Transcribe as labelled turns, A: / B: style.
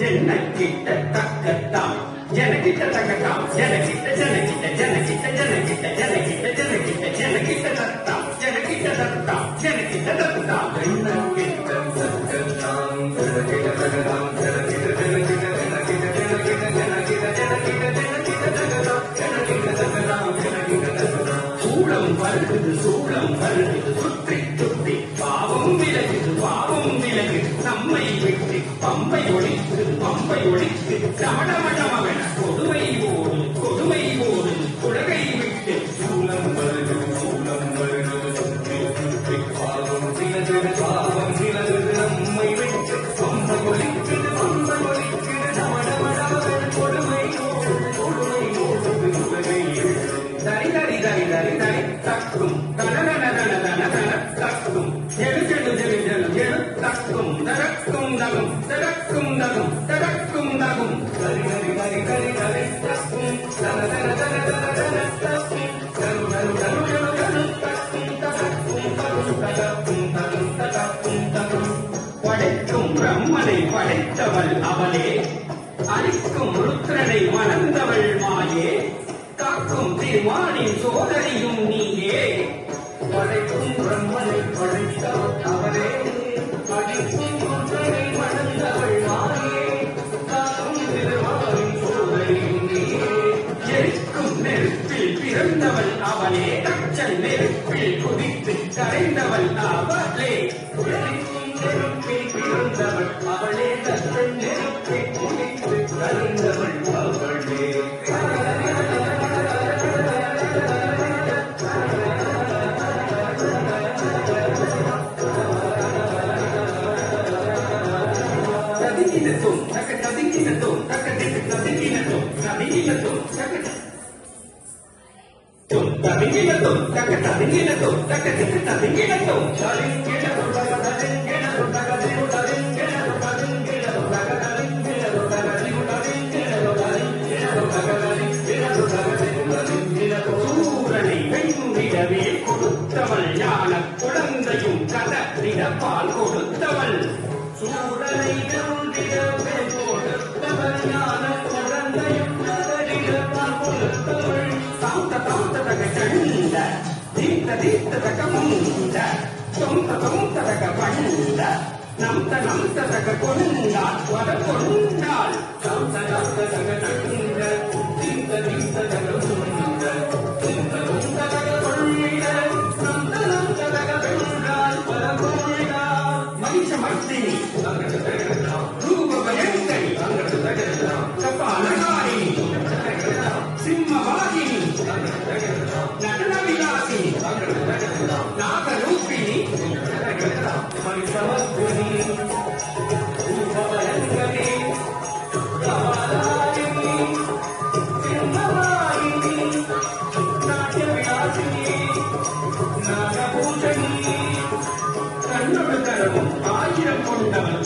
A: जनकिट तकता जनकिट तकता जनकिट जनकिट जनकिट जनकिट जनकिट जनकिट जनकिट तकता जनकिट तकता जनकिट तकता जनकिट तकता जनकिट तकता जनकिट जनकिट जनकिट जनकिट जनकिट जनकिट जनकिट तकता जनकिट तकता जनकिट तकता சூளம் வருது சுற்றி சுற்றி பாவம் விலகுது நம்மை விட்டு பம்பை ஒழித்து ரமணமணமன கொடுமை ஓடு உலகை விட்டு சூளம் வருது சுற்றி சுற்றி பாவம் விலகுது நம்மை விட்டு பம்பை ஒழிக்குது ரமணமணமன கொடுமை ஓடு உலகை விட்டு தரி தரி தரி தரி தரி தக்கும் தக்கும் ஜெடு ஜெடு ஜெடு ஜெடு ஜெடு தக்கும் தரக்கும் தகும் தரக்கும் தகும் தரக்கும் தகும் தரி தரி தரி தரி தரி தக்கும் தர தர தர தர தர தக்கும் தரு தரு தரு தரு தரு தக்கும் தரக்கும் தகும் தரக்கும் தகும் தரக்கும் தகும் படைக்கும் பிரம்மனை படைத்தவள் அவளே அழிக்கும் ருத்ரனை மணந்தவள் மாயே காக்கும் திருமாலின் சோதரியும் நீயே படைக்கும் பிரம்மனை படைத்தவள் அவரே அழிக்கும் ருத்ரனை மணந்தவள் மாயே காக்கும் திருமாலின் சோதரியும் நீயே எரிக்கும் நெருப்பில் பிறந்தவள் அவளே கச்சல் நெருப்பில் குதித்து கரைந்தவள் அவளே எரிக்கும் நெருப்பில் பிறந்தவள் அவளே கச்சல் நெருப்பில் குதித்து கரைந்தவள் அவளே சூரனை வெண்ணிடவே கொடுத்தவள் ஞான குழந்தையும் கதறிட பால் கொடுத்தவள் சூரனை வெண்ணிடவே கொடுத்தவள் ஞான குழந்தையும் கதறிட பால் கொடுத்தவள் சாந்த சாந்ததக கண்ட தீர்த்த தீர்த்ததக முண்ட சொந்த சொந்ததக பண்ட நம்த நம்ததக கொண்டாள் வர கொண்டாள் சாந்த சாந்ததக கண்ட தீர்த்த தீர்த்ததக முண்ட சொந்த சொந்ததக கொண்ட நம்த நம்ததக பெண்டாள் வர கொண்டாள் மகிஷ மர்த்தினி ரூப பயங்கரி கபாலகாரிணி சிம்மவாகினி நடன விலாசினி நாகரூபிணி மரிசமத்வனி ரூபபயங்கரி கபாலகாரிணி சிம்மவாகினி நாட்ய விலாசினி நாகபூஷணி கண்ணொடு கரமும் ஆயிரம் கொண்டவன்